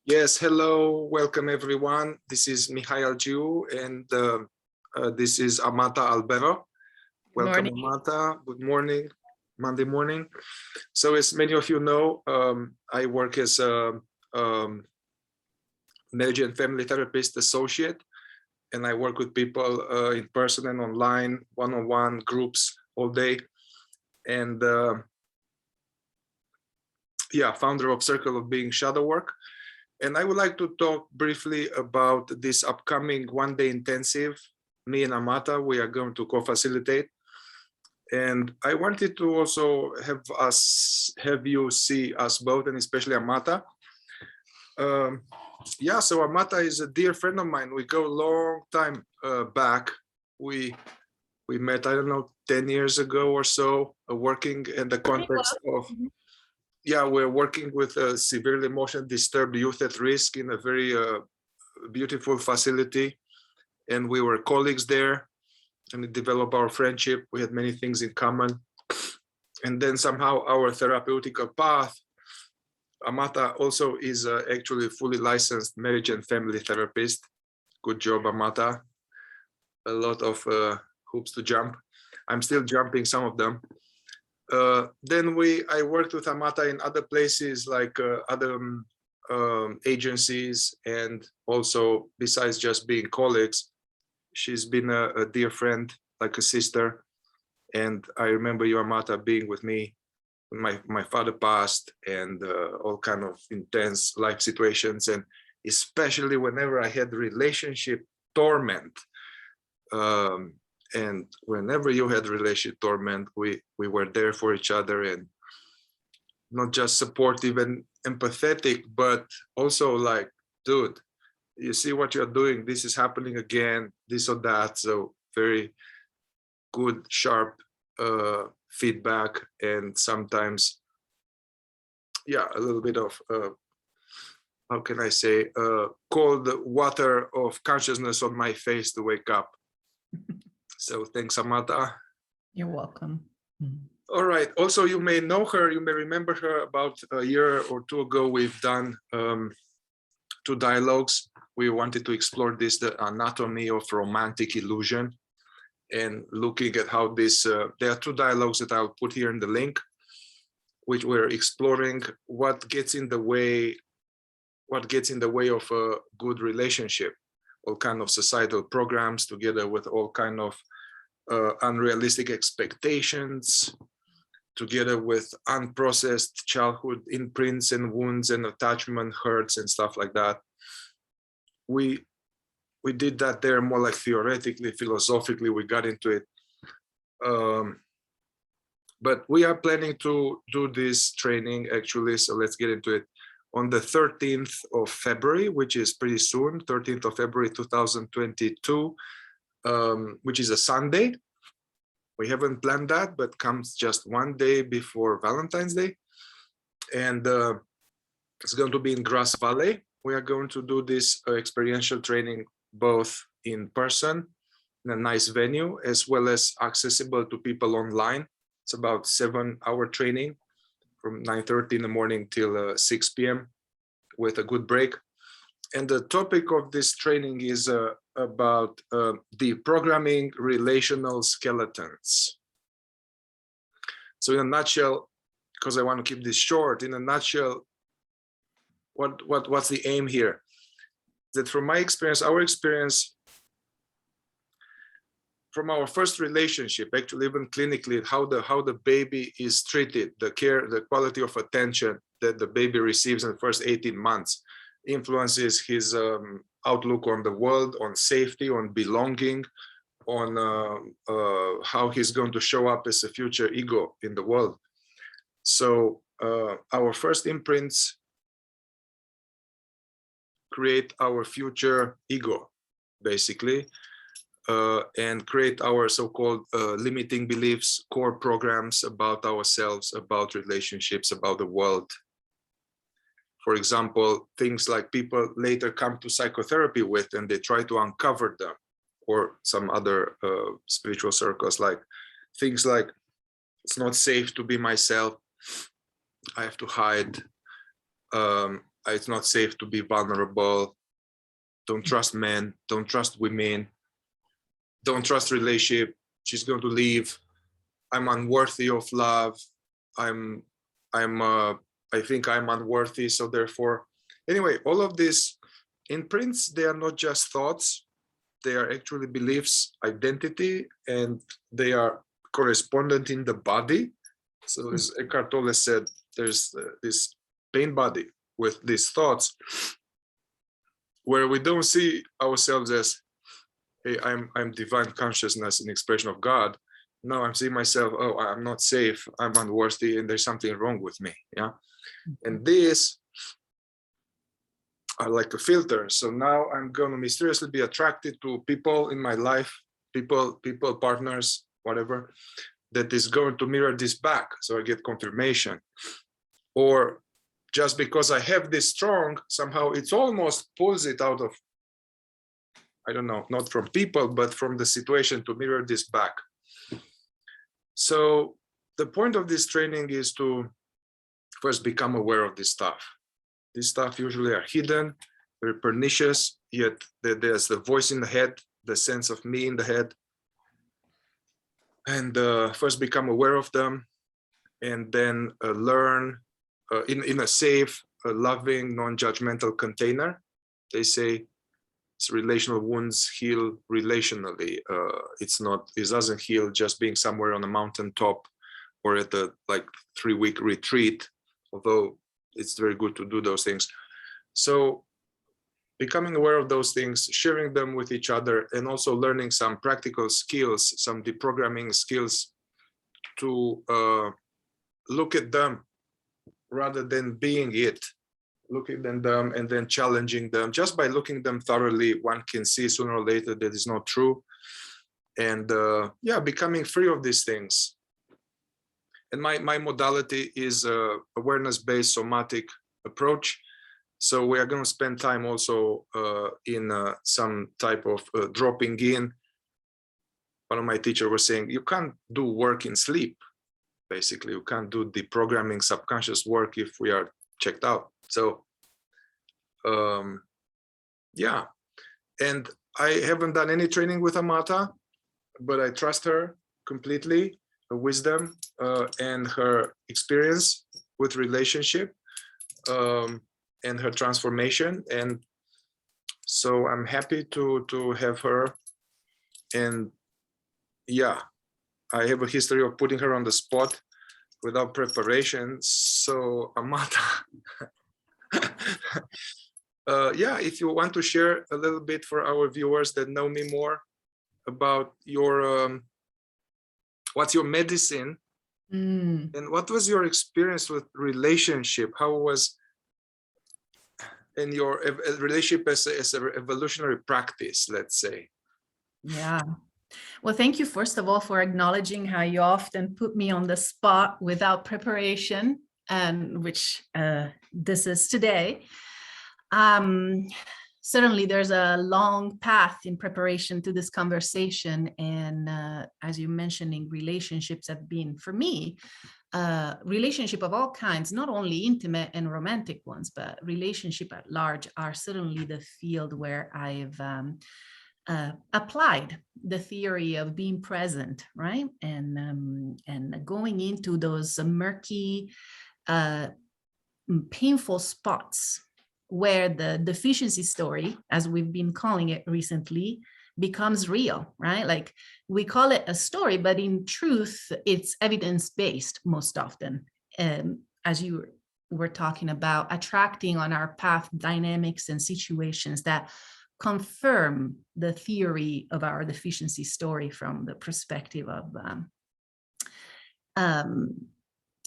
Yes, hello, welcome everyone. This is Mihai Algiu and this is Amata Albero. Welcome, Amata. Good morning, Monday morning. So as many of you know, I work as a marriage and family therapist associate, and I work with people in person and online, one-on-one groups all day. And yeah, founder of Circle of Being Shadow Work. And I would like to talk briefly about this upcoming one-day intensive. Me and Amata, we are going to co-facilitate. And I wanted to also have you see us both, and especially Amata. Yeah, so Amata is a dear friend of mine. We go a long time back. We met, I don't know, 10 years ago or so, working in the context of, yeah, we're working with severely emotionally disturbed youth at risk in a very beautiful facility. And we were colleagues there, and we developed our friendship. We had many things in common. And then somehow our therapeutic path, Amata also is actually fully licensed marriage and family therapist. Good job, Amata. A lot of hoops to jump. I'm still jumping some of them. Then I worked with Amata in other places like other agencies, and also besides just being colleagues, she's been a dear friend, like a sister. And I remember you, Amata, being with me when my father passed, and all kind of intense life situations, and especially whenever I had relationship torment. And whenever you had relationship torment, we were there for each other, and not just supportive and empathetic, but also like, dude, you see what you're doing, this is happening again, this or that. So very good, sharp feedback, and sometimes, yeah, a little bit of, how can I say, cold water of consciousness on my face to wake up. So thanks, Amata. You're welcome. All right. Also, you may know her, you may remember her. About a year or two ago, we've done 2 dialogues. We wanted to explore this, the anatomy of romantic illusion, and looking at how this, there are 2 dialogues that I'll put here in the link, which we're exploring what gets in the way of a good relationship, all kind of societal programs, together with all kind of unrealistic expectations, together with unprocessed childhood imprints and wounds and attachment hurts and stuff like that. We did that there more like theoretically, philosophically, we got into it. But we are planning to do this training actually, so let's get into it, on the 13th of February, which is pretty soon, 13th of February 2022, which is a Sunday. We haven't planned that, but comes just one day before Valentine's Day. And it's going to be in Grass Valley. We are going to do this experiential training both in person, in a nice venue, as well as accessible to people online. It's about 7-hour training from 9:30 in the morning till 6 p.m. with a good break. And the topic of this training is about deprogramming relational skeletons. So in a nutshell, because I want to keep this short, in a nutshell, what's the aim here? That from my experience, our experience, from our first relationship, actually even clinically, how the baby is treated, the care, the quality of attention that the baby receives in the first 18 months influences his outlook on the world, on safety, on belonging, on how he's going to show up as a future ego in the world. So our first imprints create our future ego, basically, and create our so-called limiting beliefs, core programs about ourselves, about relationships, about the world. For example, things like people later come to psychotherapy with, and they try to uncover them, or some other spiritual circles, like things like, it's not safe to be myself, I have to hide, it's not safe to be vulnerable. Don't trust men, don't trust women, don't trust relationship. She's going to leave. I'm unworthy of love. I think I'm unworthy. So therefore, anyway, all of these imprints, they are not just thoughts. They are actually beliefs, identity, and they are correspondent in the body. So as Eckhart Tolle said, there's this pain body with these thoughts where we don't see ourselves as, hey, I'm divine consciousness, an expression of God. No, I'm seeing myself, oh, I'm not safe, I'm unworthy, and there's something wrong with me. Yeah. And these are like a filter. So now I'm going to mysteriously be attracted to people in my life, people, partners, whatever, that is going to mirror this back. So I get confirmation. Or just because I have this strong, somehow it's almost pulls it out of, I don't know, not from people, but from the situation to mirror this back. So the point of this training is to first become aware of this stuff. These stuff usually are hidden, very pernicious, yet there's the voice in the head, the sense of me in the head. And first become aware of them, and then learn in a safe, loving, non-judgmental container. They say it's relational wounds heal relationally. It doesn't heal just being somewhere on a mountaintop or at a like 3-week retreat, although it's very good to do those things. So becoming aware of those things, sharing them with each other, and also learning some practical skills, some deprogramming skills to look at them rather than being it. Looking at them and then challenging them. Just by looking at them thoroughly, one can see sooner or later that is not true. And yeah, becoming free of these things. And my modality is awareness-based somatic approach. So we are going to spend time also in some type of dropping in. One of my teachers was saying, you can't do work in sleep. Basically, you can't do deprogramming subconscious work if we are checked out. So yeah, and I haven't done any training with Amata, but I trust her completely, her wisdom and her experience with relationship and her transformation. And so I'm happy to have her. And yeah, I have a history of putting her on the spot without preparation. So Amata, yeah, if you want to share a little bit for our viewers that know me more about your, what's your medicine and what was your experience with relationship? How was in your relationship as an evolutionary practice, let's say? Yeah. Well, thank you, first of all, for acknowledging how you often put me on the spot without preparation, and which this is today. Certainly, there's a long path in preparation to this conversation. And as you mentioning, relationships have been, for me, relationship of all kinds, not only intimate and romantic ones, but relationship at large are certainly the field where I've applied the theory of being present, right? And going into those murky, painful spots where the deficiency story, as we've been calling it recently, becomes real, right? Like we call it a story, but in truth, it's evidence-based most often. As you were talking about, attracting on our path dynamics and situations that confirm the theory of our deficiency story from the perspective of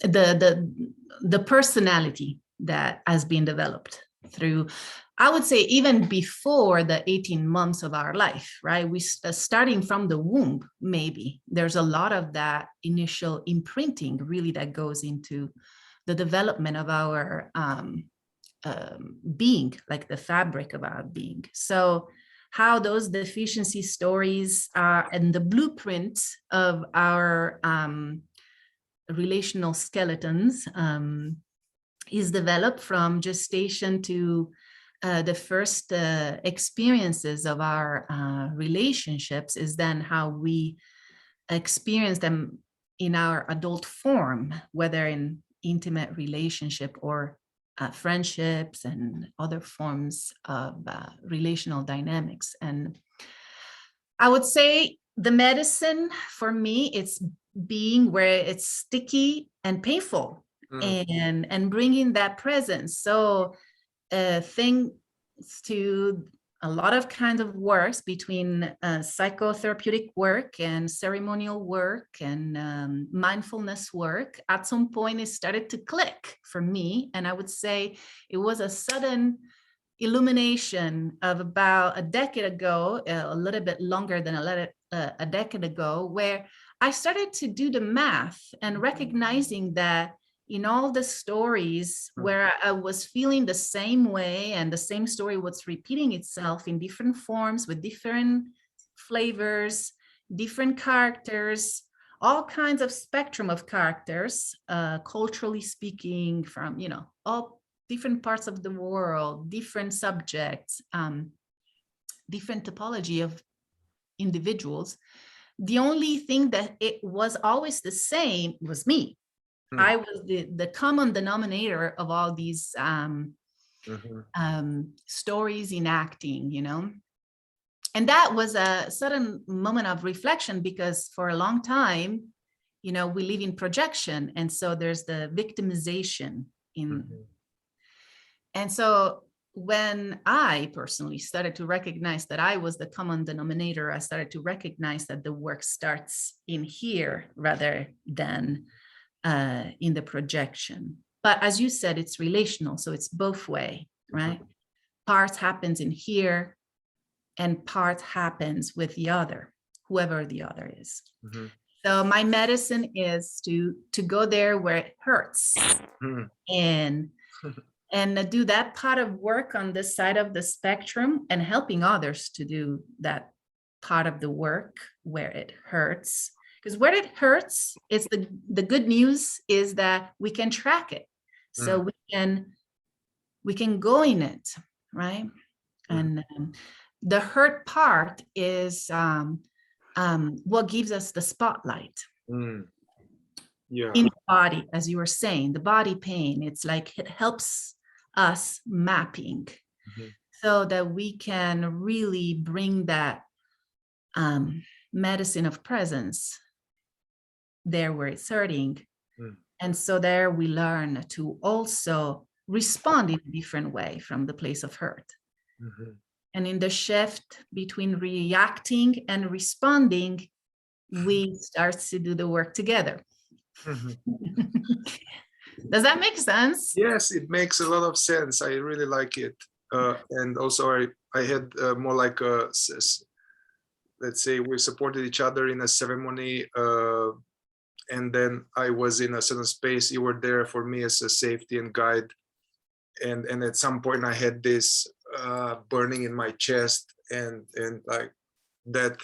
the personality that has been developed through, I would say, even before the 18 months of our life, right? We starting from the womb, maybe there's a lot of that initial imprinting really that goes into the development of our being, like the fabric of our being. So how those deficiency stories are and the blueprint of our relational skeletons is developed from gestation to the first experiences of our relationships is then how we experience them in our adult form, whether in intimate relationship or friendships and other forms of relational dynamics. And I would say the medicine for me, it's being where it's sticky and painful, and bringing that presence. So thanks to a lot of kinds of works between psychotherapeutic work and ceremonial work and mindfulness work, at some point it started to click for me. And I would say it was a sudden illumination of about a decade ago, a little bit longer than a decade ago, where I started to do the math and recognizing that in all the stories where I was feeling the same way and the same story was repeating itself in different forms with different flavors, different characters, all kinds of spectrum of characters, culturally speaking, from, all different parts of the world, different subjects, different topology of individuals. The only thing that it was always the same was me. I was the common denominator of all these stories enacting, And that was a sudden moment of reflection, because for a long time, we live in projection. And so there's the victimization in. And so when I personally started to recognize that I was the common denominator, I started to recognize that the work starts in here rather than in the projection. But as you said, it's relational, so it's both way, right? Part happens in here and part happens with the other, whoever the other is. So my medicine is to go there where it hurts and do that part of work on this side of the spectrum, and helping others to do that part of the work where it hurts. Because where it hurts, it's the good news is that we can track it. So we can go in it, right? And the hurt part is what gives us the spotlight. Yeah. In the body, as you were saying, the body pain, it's like it helps us mapping so that we can really bring that medicine of presence there where it's hurting. And so there we learn to also respond in a different way from the place of hurt. And in the shift between reacting and responding, we start to do the work together. Does that make sense? Yes, it makes a lot of sense. I really like it. And also I had more like a, let's say we supported each other in a ceremony, and then I was in a certain space. You were there for me as a safety and guide. And at some point I had this burning in my chest, and like that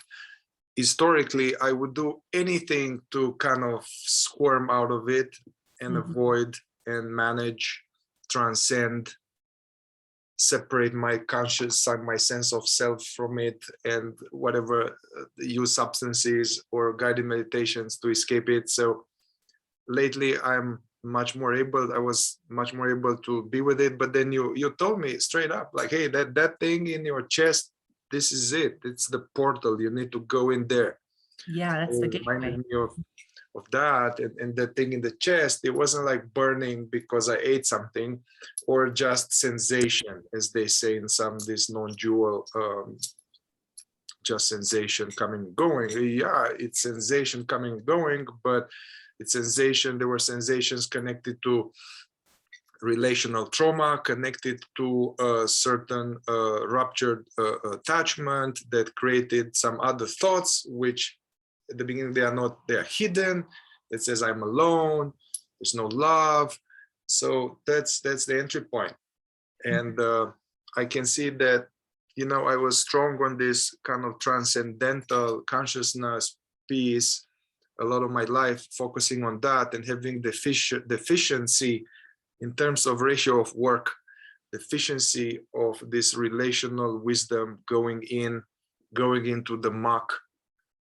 historically I would do anything to kind of squirm out of it and avoid and manage, transcend, separate my conscious side, my sense of self from it, and whatever, use substances or guided meditations to escape it. So lately I was much more able to be with it. But then you told me straight up, like, hey, that thing in your chest, this is it. It's the portal. You need to go in there. Yeah, that's the gateway. Reminded me of that, and that thing in the chest. It wasn't like burning because I ate something, or just sensation, as they say in some this non-dual, just sensation coming and going. Yeah, it's sensation coming and going, but it's sensation. There were sensations connected to relational trauma, connected to a certain ruptured attachment that created some other thoughts, which at the beginning they are hidden. It says I'm alone, there's no love. So that's the entry point. And I can see that, I was strong on this kind of transcendental consciousness piece a lot of my life, focusing on that and having deficiency in terms of ratio of work, the efficiency of this relational wisdom going into the muck,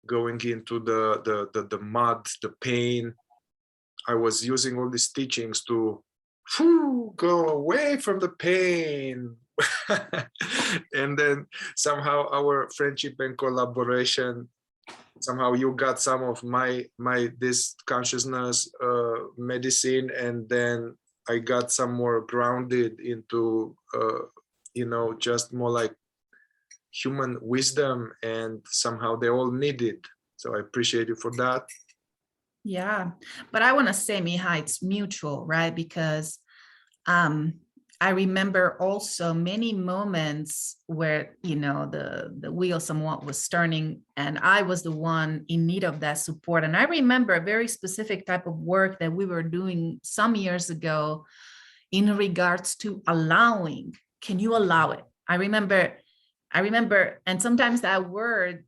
going into the mud, the pain. I was using all these teachings to go away from the pain. And then somehow our friendship and collaboration, somehow you got some of my this consciousness medicine, and then I got some more grounded into just more like human wisdom, and somehow they all need it. So I appreciate you for that. Yeah, but I want to say, Mihai, it's mutual, right? Because I remember also many moments where, the wheel somewhat was turning, and I was the one in need of that support. And I remember a very specific type of work that we were doing some years ago in regards to allowing. Can you allow it? I remember, and sometimes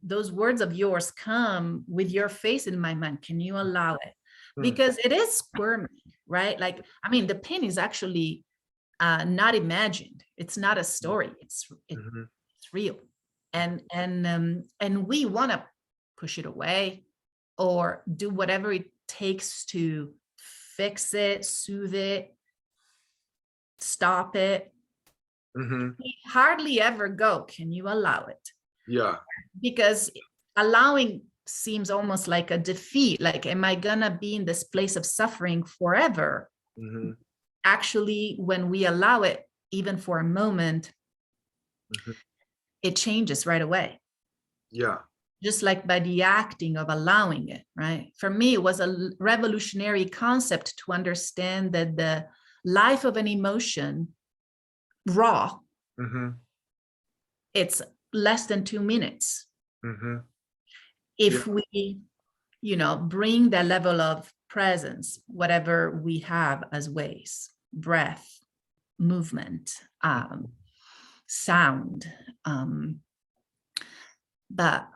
those words of yours come with your face in my mind. Can you allow it? Because it is squirming, right? Like, I mean, the pain is actually not imagined. It's not a story. It's real, and we want to push it away or do whatever it takes to fix it, soothe it, stop it. We hardly ever go, can you allow it? Yeah. Because allowing seems almost like a defeat. Like, am I gonna be in this place of suffering forever? Actually, when we allow it, even for a moment, it changes right away. Yeah. Just like by the acting of allowing it, right? For me, it was a revolutionary concept to understand that the life of an emotion, raw, it's less than 2 minutes. If we, bring that level of presence, whatever we have as ways, breath, movement, sound, but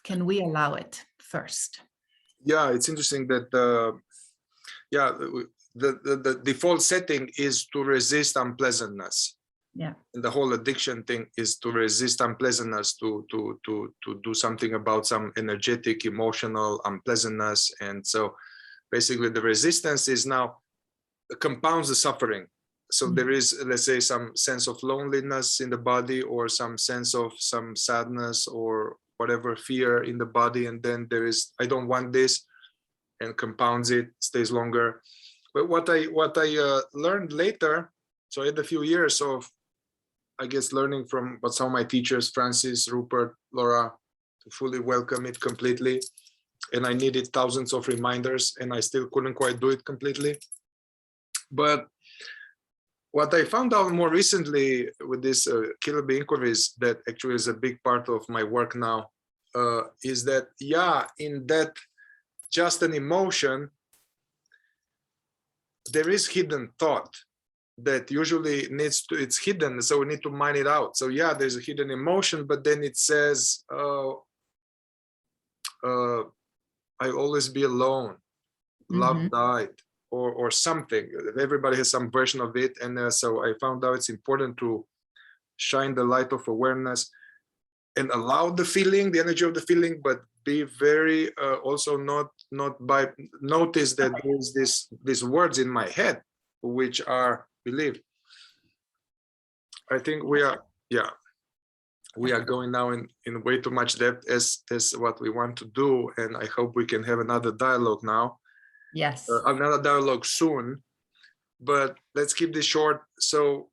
can we allow it first? Yeah, it's interesting that the default setting is to resist unpleasantness. Yeah. And the whole addiction thing is to resist unpleasantness, to do something about some energetic, emotional unpleasantness. And so basically the resistance is now compounds the suffering. So there is, let's say, some sense of loneliness in the body, or some sense of some sadness or whatever, fear in the body. And then there is, I don't want this, and compounds it, stays longer. But what I learned later, so I had a few years of, I guess, learning from some of my teachers, Francis, Rupert, Laura, to fully welcome it completely. And I needed thousands of reminders, and I still couldn't quite do it completely. But what I found out more recently with this killer bee inquiries, that actually is a big part of my work now, is that, in that just an emotion, there is hidden thought that usually it's hidden, so we need to mine it out. So there's a hidden emotion, but then it says, I'll always be alone, love died, or something. Everybody has some version of it. And so I found out it's important to shine the light of awareness and allow the feeling, the energy of the feeling, but be very also not by notice that there's these words in my head which are believed. I think we are going now in way too much depth as what we want to do, and I hope we can have another dialogue now. Yes. Another dialogue soon, but let's keep this short. So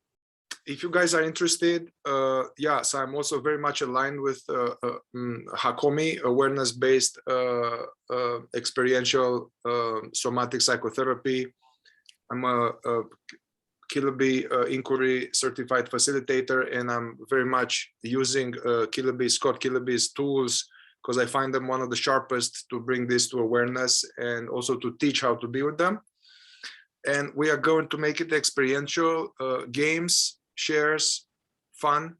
if you guys are interested, so I'm also very much aligned with Hakomi, awareness-based experiential somatic psychotherapy. I'm a Killer Bee inquiry certified facilitator, and I'm very much using Scott Killer Bee's tools, because I find them one of the sharpest to bring this to awareness and also to teach how to be with them. And we are going to make it experiential, games, shares, fun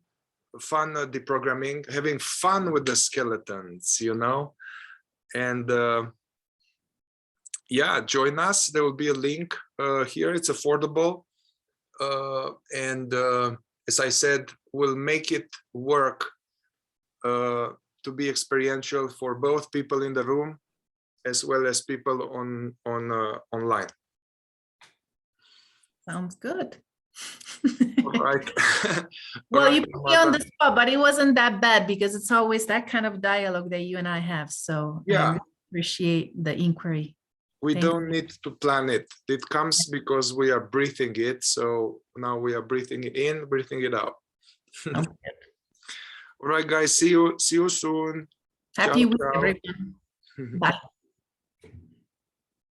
deprogramming, having fun with the skeletons, and yeah, join us. There will be a link here. It's affordable. And as I said, we'll make it work to be experiential for both people in the room as well as people online. Sounds good. All right. Well, All right, you put me on Amata. the spot, but it wasn't that bad because it's always that kind of dialogue that you and I have. So I Yeah, really appreciate the inquiry. we Thank don't need to plan it. It comes because we are breathing it. So now we are breathing it in, breathing it out. Sounds good. All right, guys. See you soon. Ciao, Happy week, ciao. everyone. Bye.